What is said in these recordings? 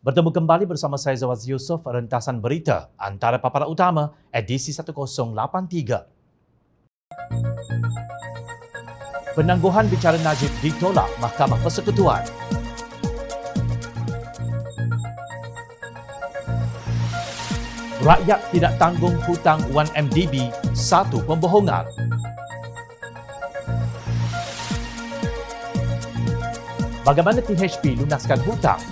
Bertemu kembali bersama saya Zawaz Yusof, rentasan berita antara paparan utama edisi 1083. Penangguhan bicara Najib ditolak Mahkamah Persekutuan. Rakyat tidak tanggung hutang 1MDB, satu pembohongan. Bagaimana THP lunaskan hutang?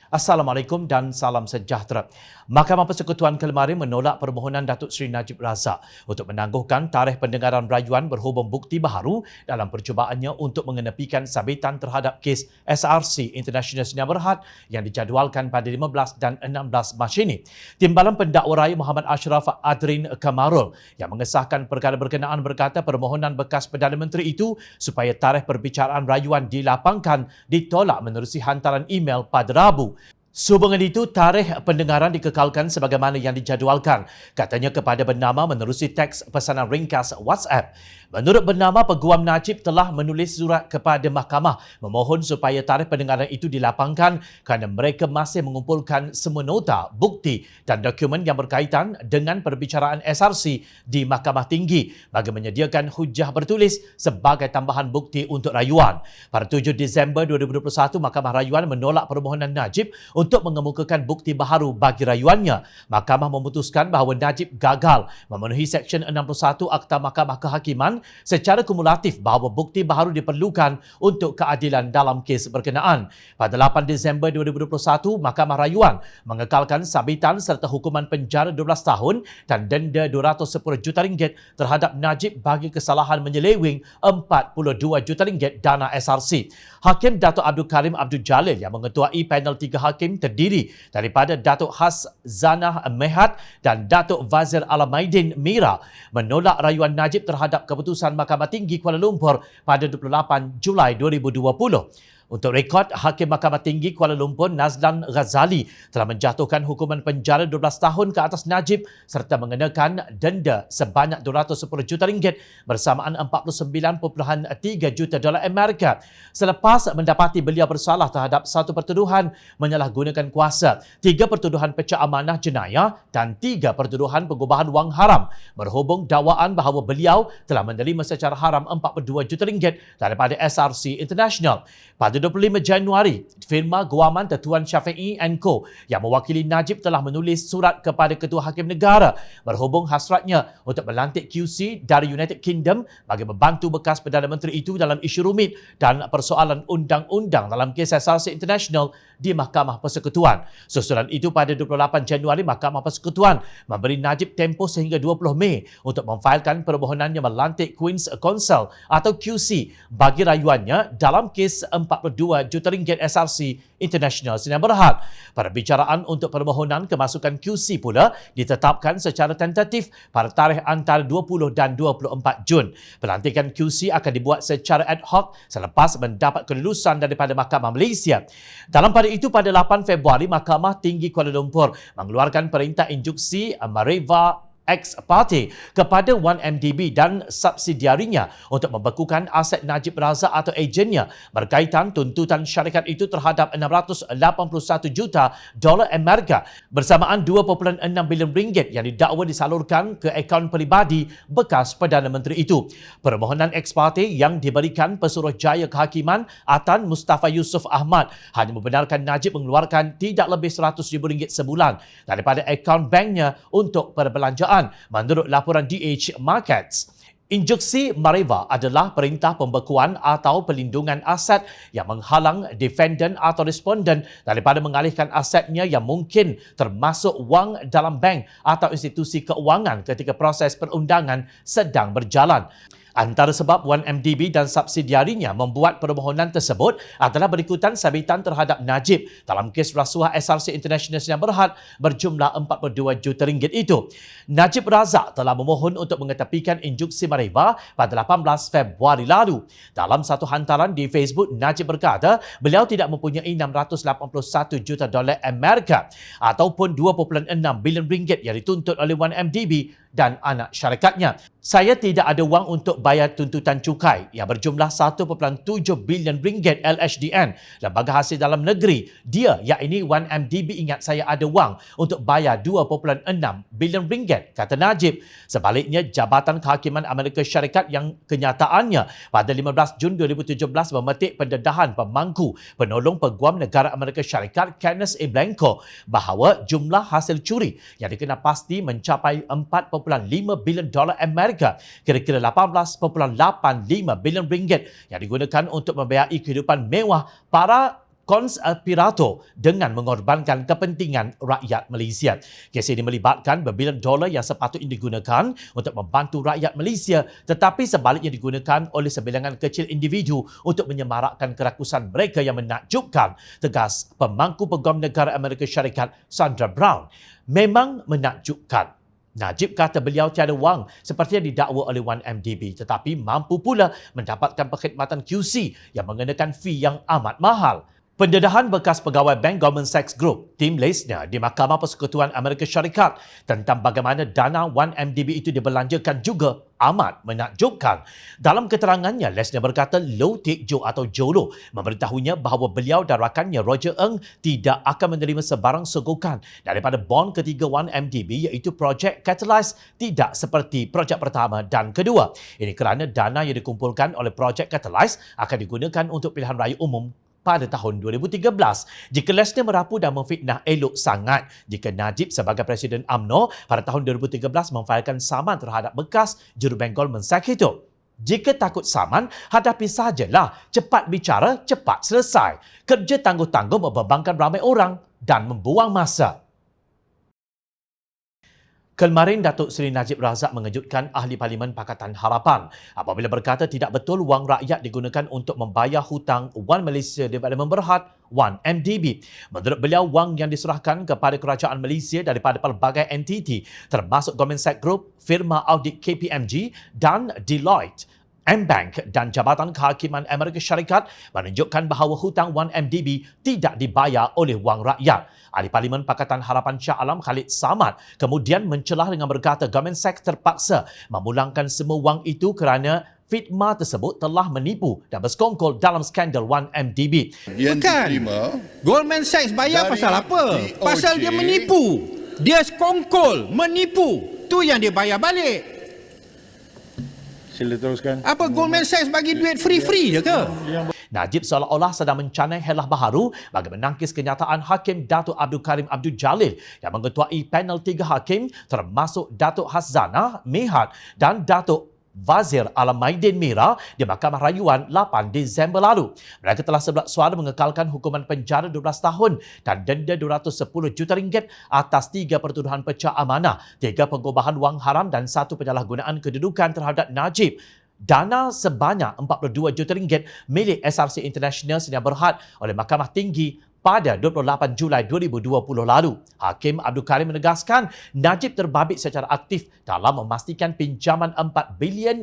Assalamualaikum dan salam sejahtera. Mahkamah Persekutuan Kelmarin menolak permohonan Datuk Seri Najib Razak untuk menangguhkan tarikh pendengaran rayuan berhubung bukti baharu dalam percubaannya untuk mengenepikan sabitan terhadap kes SRC International Sdn Bhd yang dijadualkan pada 15 dan 16 Mac ini. Timbalan Pendakwa Raya Muhammad Ashraf Adrin Kamarul yang mengesahkan perkara berkenaan berkata permohonan bekas Perdana Menteri itu supaya tarikh perbicaraan rayuan dilapangkan ditolak menerusi hantaran email pada Rabu. Sehubungan itu, tarikh pendengaran dikekalkan sebagaimana yang dijadualkan. Katanya kepada bernama menerusi teks pesanan ringkas WhatsApp. Menurut bernama, Peguam Najib telah menulis surat kepada mahkamah memohon supaya tarikh pendengaran itu dilapangkan kerana mereka masih mengumpulkan semua nota, bukti dan dokumen yang berkaitan dengan perbicaraan SRC di Mahkamah Tinggi bagi menyediakan hujah bertulis sebagai tambahan bukti untuk rayuan. Pada 7 Disember 2021, Mahkamah Rayuan menolak permohonan Najib untuk mengemukakan bukti baharu bagi rayuannya. Mahkamah memutuskan bahawa Najib gagal memenuhi Seksyen 61 Akta Mahkamah Kehakiman secara kumulatif bahawa bukti baharu diperlukan untuk keadilan dalam kes berkenaan. Pada 8 Disember 2021, Mahkamah Rayuan mengekalkan sabitan serta hukuman penjara 12 tahun dan denda RM210 juta terhadap Najib bagi kesalahan menyeleweng RM42 juta dana SRC. Hakim Datuk Abdul Karim Abdul Jalil yang mengetuai panel 3 hakim terdiri daripada Datuk Has Zanah Mehat dan Datuk Wazir Alamaidin Mira menolak rayuan Najib terhadap keputusan Mahkamah Tinggi Kuala Lumpur pada 28 Julai 2020. Untuk rekod, Hakim Mahkamah Tinggi Kuala Lumpur Nazlan Ghazali telah menjatuhkan hukuman penjara 12 tahun ke atas Najib serta mengenakan denda sebanyak RM210 juta bersamaan 49.3 juta dolar Amerika selepas mendapati beliau bersalah terhadap satu pertuduhan menyalahgunakan kuasa, 3 pertuduhan pecah amanah jenayah dan 3 pertuduhan pengubahan wang haram berhubung dakwaan bahawa beliau telah menerima secara haram RM42 juta daripada SRC International. Pada 25 Januari, firma guaman Tuan Syafi'i & Co yang mewakili Najib telah menulis surat kepada Ketua Hakim Negara berhubung hasratnya untuk melantik QC dari United Kingdom bagi membantu bekas Perdana Menteri itu dalam isu rumit dan persoalan undang-undang dalam kes SRC International di Mahkamah Persekutuan. Susulan itu pada 28 Januari, Mahkamah Persekutuan memberi Najib tempoh sehingga 20 Mei untuk memfailkan permohonannya melantik Queen's Counsel atau QC bagi rayuannya dalam kes RM42 juta SRC International Sdn Bhd. Perbicaraan untuk permohonan kemasukan QC pula ditetapkan secara tentatif pada tarikh antara 20 dan 24 Jun. Pelantikan QC akan dibuat secara ad hoc selepas mendapat kelulusan daripada Mahkamah Malaysia. Dalam pada itu, pada 8 Februari, Mahkamah Tinggi Kuala Lumpur mengeluarkan perintah injuksi Mareva ex-parti kepada 1MDB dan subsidiarinya untuk membekukan aset Najib Razak atau ejennya berkaitan tuntutan syarikat itu terhadap $681 juta Amerika bersamaan RM2.6 bilion yang didakwa disalurkan ke akaun peribadi bekas Perdana Menteri itu. Permohonan ex-parti yang diberikan Pesuruhjaya Kehakiman Atan Mustafa Yusof Ahmad hanya membenarkan Najib mengeluarkan tidak lebih RM100,000 sebulan daripada akaun banknya untuk perbelanjaan menurut laporan DH Markets. Injuksi Mareva adalah perintah pembekuan atau pelindungan aset yang menghalang defendant atau responden daripada mengalihkan asetnya yang mungkin termasuk wang dalam bank atau institusi keuangan ketika proses perundangan sedang berjalan. Antara sebab 1MDB dan subsidiarinya membuat permohonan tersebut adalah berikutan sabitan terhadap Najib dalam kes rasuah SRC International Sdn Bhd berjumlah RM42 juta itu. Najib Razak telah memohon untuk mengetepikan instruksi mereba pada 18 Februari lalu. Dalam satu hantaran di Facebook, Najib berkata beliau tidak mempunyai $681 juta Amerika ataupun 2.6 bilion ringgit yang dituntut oleh 1MDB dan anak syarikatnya. Saya tidak ada wang untuk bayar tuntutan cukai yang berjumlah 1.7 bilion ringgit LHDN, Lembaga Hasil Dalam Negeri. Dia, iaitu 1MDB, ingat saya ada wang untuk bayar 2.6 bilion ringgit, kata Najib. Sebaliknya, Jabatan Kehakiman Amerika Syarikat yang kenyataannya pada 15 Jun 2017 memetik pendedahan pemangku penolong Peguam Negara Amerika Syarikat Kenneth A. Blanco bahawa jumlah hasil curi yang dikenal pasti mencapai $4.5 bilion Amerika, kira-kira 18.85 bilion ringgit yang digunakan untuk membiayai kehidupan mewah para konspirator dengan mengorbankan kepentingan rakyat Malaysia. Kes ini melibatkan berbilion dolar yang sepatutnya digunakan untuk membantu rakyat Malaysia, tetapi sebaliknya digunakan oleh sebilangan kecil individu untuk menyemarakkan kerakusan mereka yang menakjubkan, tegas pemangku Peguam Negara Amerika Syarikat Sandra Brown. Memang menakjubkan. Najib kata beliau tiada wang seperti yang didakwa oleh 1MDB, tetapi mampu pula mendapatkan perkhidmatan QC yang mengenakan fee yang amat mahal. Pendedahan bekas pegawai Bank Goldman Sachs Group, Tim Lesner, di Mahkamah Persekutuan Amerika Syarikat tentang bagaimana dana 1MDB itu dibelanjakan juga amat menakjubkan. Dalam keterangannya, Lesner berkata Low Teck Jo atau Jolo memberitahunya bahawa beliau dan rakannya Roger Ng tidak akan menerima sebarang sogokan daripada bond ketiga 1MDB, iaitu Projek Catalyst, tidak seperti projek pertama dan kedua. Ini kerana dana yang dikumpulkan oleh Projek Catalyst akan digunakan untuk pilihan raya umum pada tahun 2013. Jika Lesner merapu dan memfitnah, elok sangat jika Najib sebagai Presiden UMNO pada tahun 2013 memfailkan saman terhadap bekas jurubank Goldman Sachs itu. Jika takut saman, hadapi sajalah. Cepat bicara, cepat selesai. Kerja tangguh-tangguh membebankan ramai orang dan membuang masa. Kemarin, Datuk Seri Najib Razak mengejutkan Ahli Parlimen Pakatan Harapan apabila berkata tidak betul wang rakyat digunakan untuk membayar hutang One Malaysia Development Berhad 1MDB. Menurut beliau, wang yang diserahkan kepada kerajaan Malaysia daripada pelbagai entiti termasuk Goldman Sachs Group, firma audit KPMG dan Deloitte, M-Bank dan Jabatan Kehakiman Amerika Syarikat menunjukkan bahawa hutang 1MDB tidak dibayar oleh wang rakyat. Ahli Parlimen Pakatan Harapan Shah Alam Khalid Samad kemudian mencelah dengan berkata Goldman Sachs terpaksa memulangkan semua wang itu kerana firma tersebut telah menipu dan bersekongkol dalam skandal 1MDB. Bukan. Goldman Sachs bayar pasal apa? DOJ. Pasal dia menipu. Dia sekongkol, menipu. Tu yang dia bayar balik. Sila teruskan. Apa Goldman Sachs bagi duit free-free je ke? Najib seolah-olah sedang mencanai helah baharu bagi menangkis kenyataan Hakim Datuk Abdul Karim Abdul Jalil yang mengetuai panel 3 hakim termasuk Datuk Hazzana Mihad dan Datuk Wazir Alamaidin Mira di Mahkamah Rayuan 8 Disember lalu. Mereka telah sebelah suara mengekalkan hukuman penjara 12 tahun dan denda RM210 juta atas 3 pertuduhan pecah amanah, 3 pengubahan wang haram dan 1 penyalahgunaan kedudukan terhadap Najib. Dana sebanyak RM42 juta milik SRC International Sdn Bhd oleh Mahkamah Tinggi pada 28 Julai 2020 lalu. Hakim Abdul Karim menegaskan Najib terbabit secara aktif dalam memastikan pinjaman RM4 bilion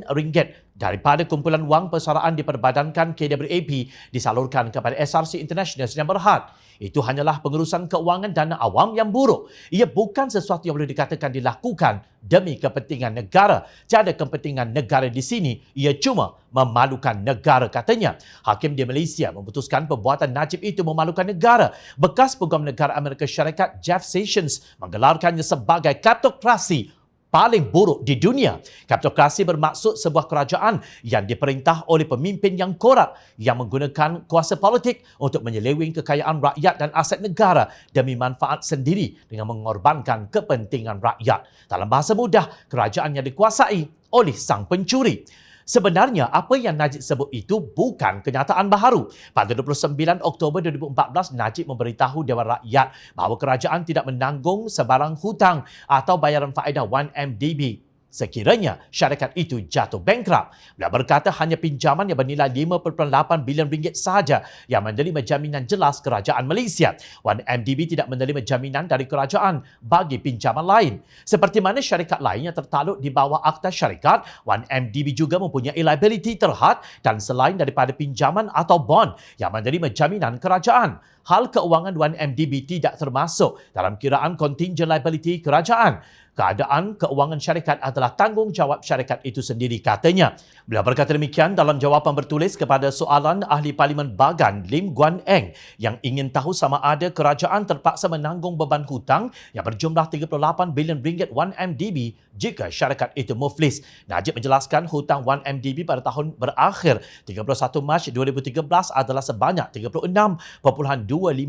daripada kumpulan wang persaraan diperbadankan KWAP disalurkan kepada SRC International Sdn Bhd. Itu hanyalah pengurusan keuangan dana awam yang buruk. Ia bukan sesuatu yang boleh dikatakan dilakukan demi kepentingan negara. Tiada kepentingan negara di sini. Ia cuma memalukan negara, katanya. Hakim di Malaysia memutuskan perbuatan Najib itu memalukan negara. Bekas Peguam Negara Amerika Syarikat Jeff Sessions menggelarkannya sebagai kleptokrasi paling buruk di dunia. Kleptokrasi bermaksud sebuah kerajaan yang diperintah oleh pemimpin yang korup yang menggunakan kuasa politik untuk menyeleweng kekayaan rakyat dan aset negara demi manfaat sendiri dengan mengorbankan kepentingan rakyat. Dalam bahasa mudah, kerajaan yang dikuasai oleh sang pencuri. Sebenarnya, apa yang Najib sebut itu bukan kenyataan baharu. Pada 29 Oktober 2014, Najib memberitahu Dewan Rakyat bahawa kerajaan tidak menanggung sebarang hutang atau bayaran faedah 1MDB. sekiranya syarikat itu jatuh bankrupt. Beliau berkata hanya pinjaman yang bernilai 5.8 bilion ringgit sahaja yang menerima jaminan jelas kerajaan Malaysia. 1MDB tidak menerima jaminan dari kerajaan bagi pinjaman lain. Seperti mana syarikat lain yang tertakluk di bawah Akta Syarikat, 1MDB juga mempunyai liability terhad dan selain daripada pinjaman atau bond yang menerima jaminan kerajaan. Hal keuangan 1MDB tidak termasuk dalam kiraan contingent liability kerajaan. Keadaan keuangan syarikat adalah tanggungjawab syarikat itu sendiri, katanya. Beliau berkata demikian dalam jawapan bertulis kepada soalan Ahli Parlimen Bagan Lim Guan Eng yang ingin tahu sama ada kerajaan terpaksa menanggung beban hutang yang berjumlah 38 bilion ringgit 1MDB jika syarikat itu muflis. Najib menjelaskan hutang 1MDB pada tahun berakhir 31 Mac 2013 adalah sebanyak 36.25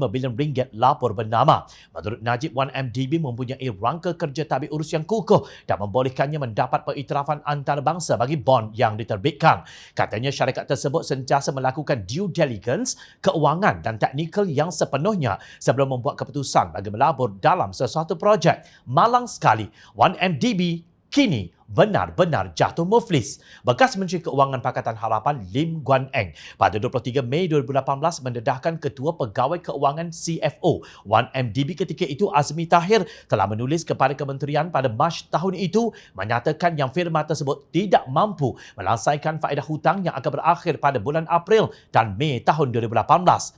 bilion ringgit lapor bernama. Menurut Najib, 1MDB mempunyai rangka kerja tabik urus yang kukuh dan membolehkannya mendapat pengiktirafan antarabangsa bagi bond yang diterbitkan. Katanya syarikat tersebut sentiasa melakukan due diligence, keuangan dan teknikal yang sepenuhnya sebelum membuat keputusan bagi melabur dalam sesuatu projek. Malang sekali, 1MDB kini benar-benar jatuh muflis. Bekas Menteri Keuangan Pakatan Harapan Lim Guan Eng pada 23 Mei 2018 mendedahkan Ketua Pegawai Keuangan CFO 1MDB ketika itu Azmi Tahir telah menulis kepada kementerian pada Mac tahun itu menyatakan yang firma tersebut tidak mampu melaksakan faedah hutang yang akan berakhir pada bulan April dan Mei tahun 2018.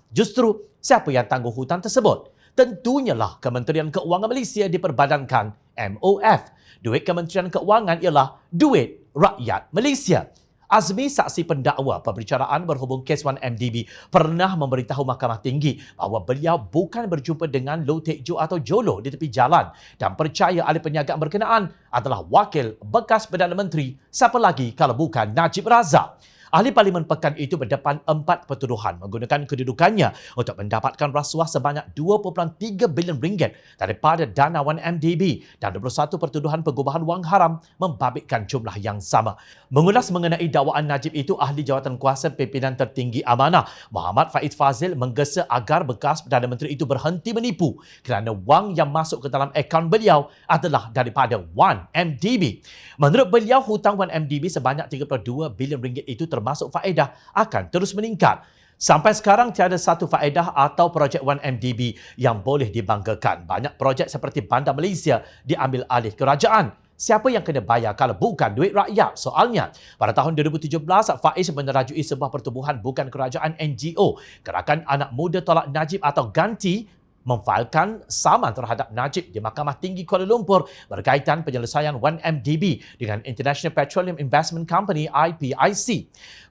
Justru siapa yang tangguh hutang tersebut? Tentunya lah Kementerian Keuangan Malaysia diperbadankan MOF. Duit Kementerian Keuangan ialah duit rakyat Malaysia. Azmi, saksi pendakwa pembicaraan berhubung kes 1MDB, pernah memberitahu Mahkamah Tinggi bahawa beliau bukan berjumpa dengan Low Teck Jo atau Jolo di tepi jalan dan percaya ahli perniagaan berkenaan adalah wakil bekas Perdana Menteri, siapa lagi kalau bukan Najib Razak. Ahli Parlimen Pekan itu berdepan 4 pertuduhan menggunakan kedudukannya untuk mendapatkan rasuah sebanyak 2.3 bilion ringgit daripada dana 1MDB dan 21 pertuduhan pengubahan wang haram membabitkan jumlah yang sama. Mengulas mengenai dakwaan Najib itu, Ahli Jawatankuasa Pimpinan Tertinggi Amanah Muhammad Faiz Fazil menggesa agar bekas Perdana Menteri itu berhenti menipu kerana wang yang masuk ke dalam akaun beliau adalah daripada 1MDB. Menurut beliau, hutang 1MDB sebanyak 32 bilion ringgit itu termasuk faedah akan terus meningkat. Sampai sekarang tiada satu faedah atau projek 1MDB yang boleh dibanggakan. Banyak projek seperti Bandar Malaysia diambil alih kerajaan. Siapa yang kena bayar kalau bukan duit rakyat? Soalnya, pada tahun 2017, Faiz menerajui sebuah pertubuhan bukan kerajaan NGO, Gerakan Anak Muda Tolak Najib atau Ganti, memfailkan saman terhadap Najib di Mahkamah Tinggi Kuala Lumpur berkaitan penyelesaian 1MDB dengan International Petroleum Investment Company IPIC.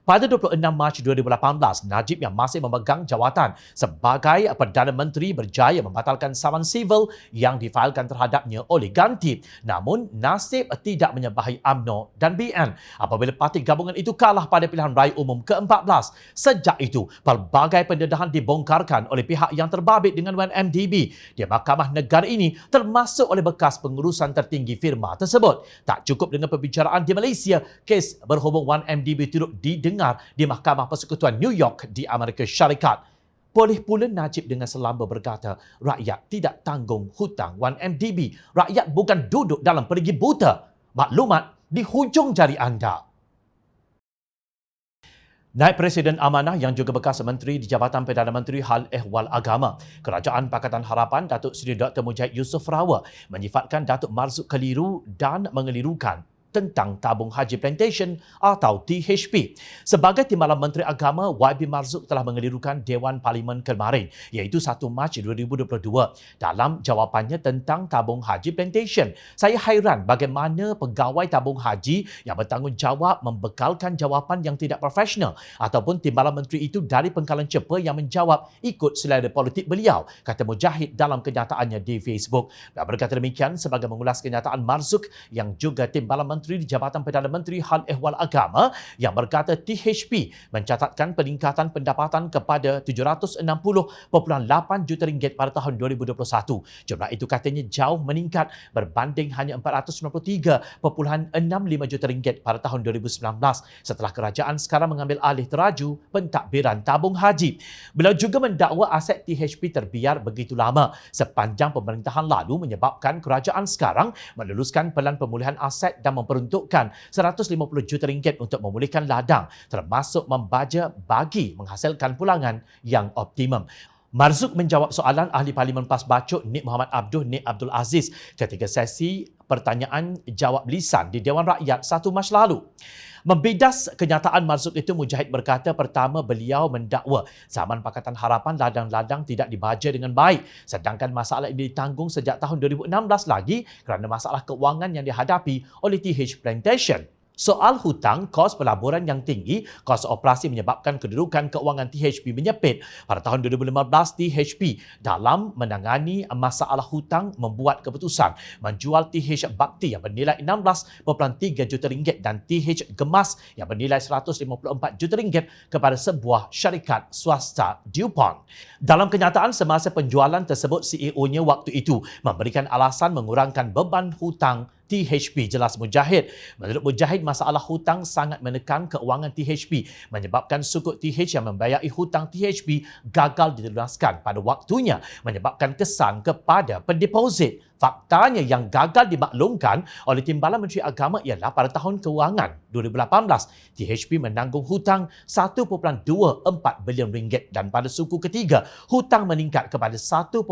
Pada 26 Mac 2018, Najib yang masih memegang jawatan sebagai Perdana Menteri berjaya membatalkan saman sivil yang difailkan terhadapnya oleh Ganti. Namun, nasib tidak menyebahi UMNO dan BN apabila parti gabungan itu kalah pada pilihan raya umum ke-14. Sejak itu, pelbagai pendedahan dibongkarkan oleh pihak yang terbabit dengan 1MDB di Mahkamah Negara ini, termasuk oleh bekas pengurusan tertinggi firma tersebut. Tak cukup dengan pembicaraan di Malaysia, kes berhubung 1MDB turut didengar di Mahkamah Persekutuan New York di Amerika Syarikat. Boleh pula Najib dengan selamba berkata, rakyat tidak tanggung hutang 1MDB. Rakyat bukan duduk dalam perigi buta. Maklumat di hujung jari anda. Naib Presiden Amanah yang juga bekas Menteri di Jabatan Perdana Menteri Hal Ehwal Agama Kerajaan Pakatan Harapan Datuk Seri Dr. Mujahid Yusof Rawa menyifatkan Datuk Marzuk keliru dan mengelirukan tentang tabung haji plantation atau THP. Sebagai Timbalan Menteri Agama, YB Marzuk telah mengelirukan Dewan Parlimen kemarin iaitu 1 Mac 2022 dalam jawapannya tentang tabung haji plantation. Saya hairan bagaimana pegawai tabung haji yang bertanggungjawab membekalkan jawapan yang tidak profesional ataupun Timbalan Menteri itu dari pengkalan cepa yang menjawab ikut selera politik beliau, kata Mujahid dalam kenyataannya di Facebook. Dia berkata demikian sebagai mengulas kenyataan Marzuk yang juga Timbalan Menteri di Jabatan Perdana Menteri Hal Ehwal Agama yang berkata THP mencatatkan peningkatan pendapatan kepada 760.8 juta ringgit pada tahun 2021. Jumlah itu katanya jauh meningkat berbanding hanya 493.65 juta ringgit pada tahun 2019 setelah kerajaan sekarang mengambil alih teraju pentadbiran tabung haji. Beliau juga mendakwa aset THP terbiar begitu lama sepanjang pemerintahan lalu menyebabkan kerajaan sekarang meluluskan pelan pemulihan aset dan memperuntukkan 150 juta ringgit untuk memulihkan ladang termasuk membaja bagi menghasilkan pulangan yang optimum. Marzuk menjawab soalan Ahli Parlimen PAS Bacok Nik Muhammad Nik Abdul Aziz ketika sesi pertanyaan jawab lisan di Dewan Rakyat 1 Mac lalu. Membidas kenyataan Marzuk itu, Mujahid berkata pertama beliau mendakwa zaman Pakatan Harapan ladang-ladang tidak dibaja dengan baik, sedangkan masalah ini ditanggung sejak tahun 2016 lagi kerana masalah keuangan yang dihadapi oleh TH Plantation. Soal hutang, kos pelaburan yang tinggi, kos operasi menyebabkan kedudukan keuangan THP menyepit. Pada tahun 2015, THP dalam menangani masalah hutang membuat keputusan menjual TH Bakti yang bernilai 16.3 juta ringgit dan TH Gemas yang bernilai 154 juta ringgit kepada sebuah syarikat swasta DuPont. Dalam kenyataan semasa penjualan tersebut, CEO-nya waktu itu memberikan alasan mengurangkan beban hutang THP, jelas Mujahid. Menurut Mujahid, masalah hutang sangat menekan keuangan THP menyebabkan sukuk TH yang membayari hutang THP gagal dilunaskan pada waktunya menyebabkan kesan kepada pendeposit. Faktanya yang gagal dimaklumkan oleh Timbalan Menteri Agama ialah pada tahun kewangan 2018, THP menanggung hutang 1.24 bilion ringgit dan pada suku ketiga, hutang meningkat kepada 1.29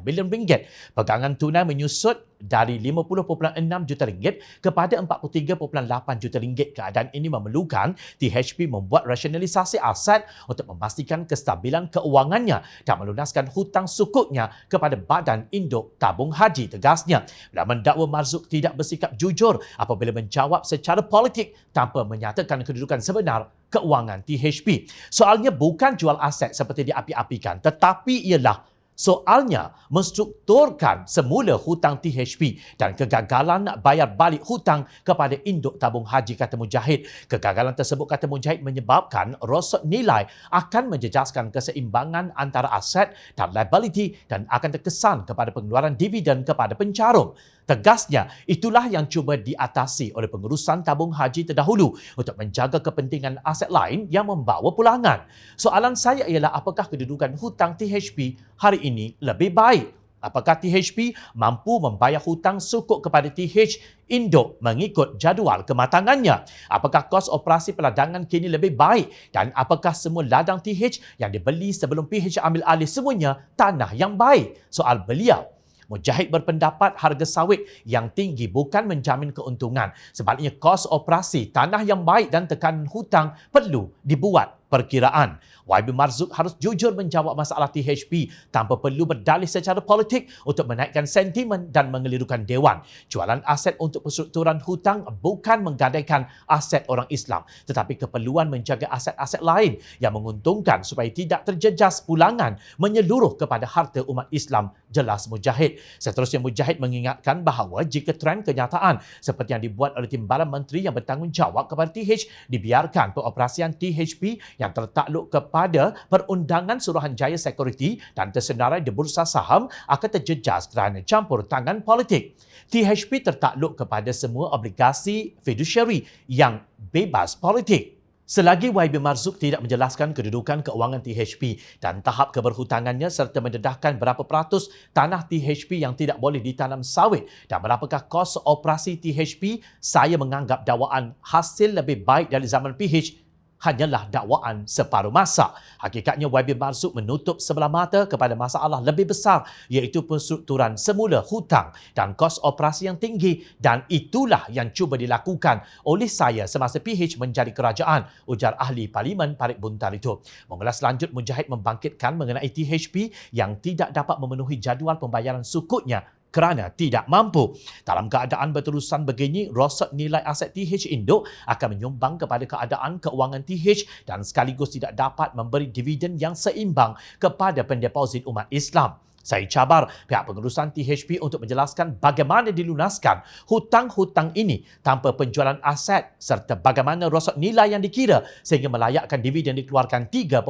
bilion ringgit. Pegangan tunai menyusut dari 50.6 juta ringgit kepada 43.8 juta ringgit. Keadaan ini memerlukan THP membuat rasionalisasi aset untuk memastikan kestabilan keuangannya dan melunaskan hutang sukuknya kepada Badan Induk Tabung Haji, tegasnya. Beliau mendakwa Marzuk tidak bersikap jujur apabila menjawab secara politik tanpa menyatakan kedudukan sebenar keuangan THP. Soalnya bukan jual aset seperti diapi-apikan, tetapi ialah soalnya menstrukturkan semula hutang THP dan kegagalan bayar balik hutang kepada Induk Tabung Haji, kata Mujahid. Kegagalan tersebut, kata Mujahid, menyebabkan rosot nilai akan menjejaskan keseimbangan antara aset dan liability dan akan terkesan kepada pengeluaran dividen kepada pencarum. Tegasnya, itulah yang cuba diatasi oleh pengurusan tabung haji terdahulu untuk menjaga kepentingan aset lain yang membawa pulangan. Soalan saya ialah apakah kedudukan hutang THP hari ini lebih baik? Apakah THP mampu membayar hutang sukuk kepada TH Induk mengikut jadual kematangannya? Apakah kos operasi peladangan kini lebih baik? Dan apakah semua ladang TH yang dibeli sebelum PH ambil alih semuanya tanah yang baik? Soal beliau. Mujahid berpendapat harga sawit yang tinggi bukan menjamin keuntungan. Sebaliknya, kos operasi, tanah yang baik dan tekanan hutang perlu dibuat perkiraan. YB Marzuk harus jujur menjawab masalah THP tanpa perlu berdalih secara politik untuk menaikkan sentimen dan mengelirukan Dewan. Jualan aset untuk perstrukturan hutang bukan menggadaikan aset orang Islam, tetapi keperluan menjaga aset-aset lain yang menguntungkan supaya tidak terjejas pulangan menyeluruh kepada harta umat Islam, jelas Mujahid. Seterusnya, Mujahid mengingatkan bahawa jika trend kenyataan seperti yang dibuat oleh Timbalan Menteri yang bertanggungjawab kepada TH dibiarkan, pengoperasian THP yang tertakluk kepada Perundangan Suruhanjaya Security dan tersenarai di Bursa Saham akan terjejas kerana campur tangan politik. THP tertakluk kepada semua obligasi fiduciary yang bebas politik. Selagi YB Marzuk tidak menjelaskan kedudukan keuangan THP dan tahap keberhutangannya serta mendedahkan berapa peratus tanah THP yang tidak boleh ditanam sawit dan berapakah kos operasi THP, saya menganggap dakwaan hasil lebih baik dari zaman PH hanyalah dakwaan separuh masa. Hakikatnya YB Marzuk menutup sebelah mata kepada masalah lebih besar iaitu penstrukturan semula hutang dan kos operasi yang tinggi, dan itulah yang cuba dilakukan oleh saya semasa PH menjadi kerajaan, ujar Ahli Parlimen Parit Buntar itu. Mengulas lanjut, Mujahid membangkitkan mengenai THP yang tidak dapat memenuhi jadual pembayaran sukuknya kerana tidak mampu. Dalam keadaan berterusan begini, rosot nilai aset TH Induk akan menyumbang kepada keadaan keuangan TH dan sekaligus tidak dapat memberi dividen yang seimbang kepada pendeposit umat Islam. Saya cabar pihak pengurusan THP untuk menjelaskan bagaimana dilunaskan hutang-hutang ini tanpa penjualan aset serta bagaimana rosot nilai yang dikira sehingga melayakkan dividen dikeluarkan 3.1%.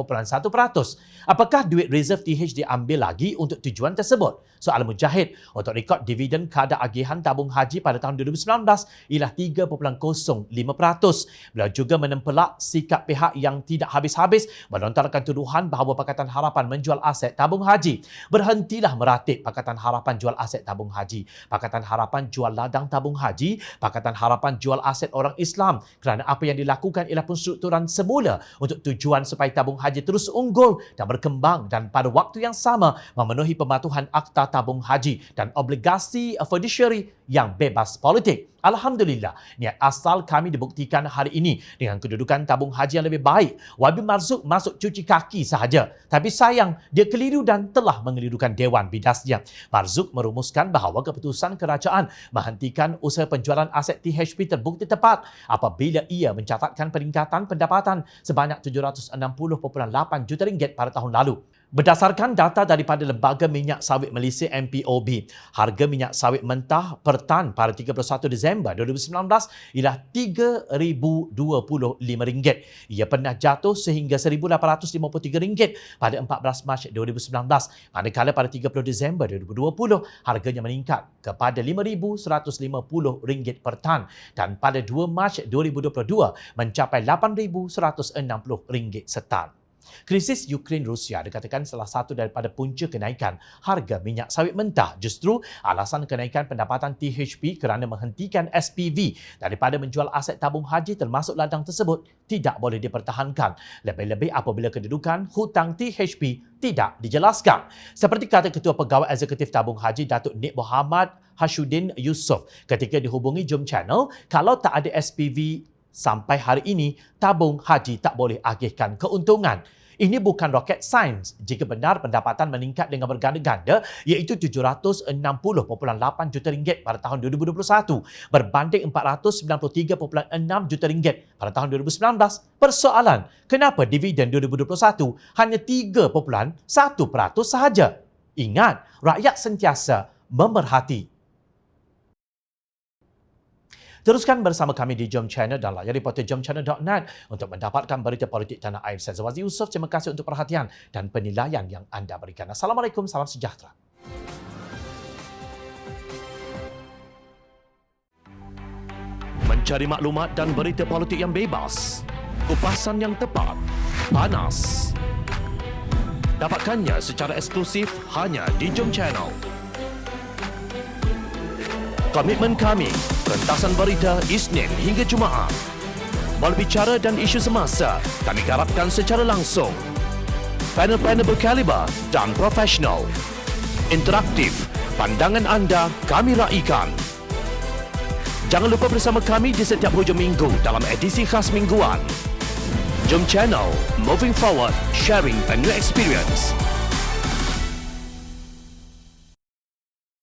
Apakah duit reserve TH diambil lagi untuk tujuan tersebut? Soal Mujahid, untuk rekod dividen kadar agihan tabung haji pada tahun 2019 ialah 3.05%. Beliau juga menempelak sikap pihak yang tidak habis-habis melontarkan tuduhan bahawa Pakatan Harapan menjual aset tabung haji. Berhenti berhentilah meratip Pakatan Harapan jual aset tabung haji, Pakatan Harapan jual ladang tabung haji, Pakatan Harapan jual aset orang Islam kerana apa yang dilakukan ialah penstrukturan semula untuk tujuan supaya tabung haji terus unggul dan berkembang dan pada waktu yang sama memenuhi pematuhan Akta Tabung Haji dan obligasi fiduciary yang bebas politik. Alhamdulillah, niat asal kami dibuktikan hari ini dengan kedudukan tabung haji yang lebih baik. Wabil Marzuq masuk cuci kaki sahaja. Tapi sayang, dia keliru dan telah mengelirukan Dewan Bidasnya. Marzuq merumuskan bahawa keputusan kerajaan menghentikan usaha penjualan aset THP terbukti tepat apabila ia mencatatkan peningkatan pendapatan sebanyak RM760.8 juta pada tahun lalu. Berdasarkan data daripada Lembaga Minyak Sawit Malaysia MPOB, harga minyak sawit mentah per tan pada 31 Disember 2019 ialah RM3,025. Ia pernah jatuh sehingga RM1,853 pada 14 Mac 2019, manakala pada 30 Disember 2020 harganya meningkat kepada RM5,150 per tan dan pada 2 Mac 2022 mencapai RM8,160 setan. Krisis Ukraine-Rusia dikatakan salah satu daripada punca kenaikan harga minyak sawit mentah. Justru alasan kenaikan pendapatan THP kerana menghentikan SPV daripada menjual aset tabung haji termasuk ladang tersebut tidak boleh dipertahankan. Lebih-lebih apabila kedudukan hutang THP tidak dijelaskan. Seperti kata Ketua Pegawai Eksekutif Tabung Haji Datuk Nik Muhammad Hashuddin Yusof ketika dihubungi Jom Channel, kalau tak ada SPV sampai hari ini, tabung haji tak boleh agihkan keuntungan. Ini bukan rocket science jika benar pendapatan meningkat dengan berganda-ganda iaitu RM760.8 juta pada tahun 2021 berbanding RM493.6 juta pada tahun 2019. Persoalan, kenapa dividen 2021 hanya 3.1% sahaja? Ingat, rakyat sentiasa memerhati. Teruskan bersama kami di Jom Channel dan layari portal jomchannel.net untuk mendapatkan berita politik tanah air. Saya Zawazi Yusof, terima kasih untuk perhatian dan penilaian yang anda berikan. Assalamualaikum, salam sejahtera. Mencari maklumat dan berita politik yang bebas, kupasan yang tepat, panas. Dapatkannya secara eksklusif hanya di Jom Channel. Komitmen kami, rentasan berita Isnin hingga Jumaat. Berbicara dan isu semasa, kami garapkan secara langsung. Panel-panel berkaliber dan profesional. Interaktif, pandangan anda kami raikan. Jangan lupa bersama kami di setiap hujung minggu dalam edisi khas mingguan. Jom Channel, moving forward, sharing a new experience.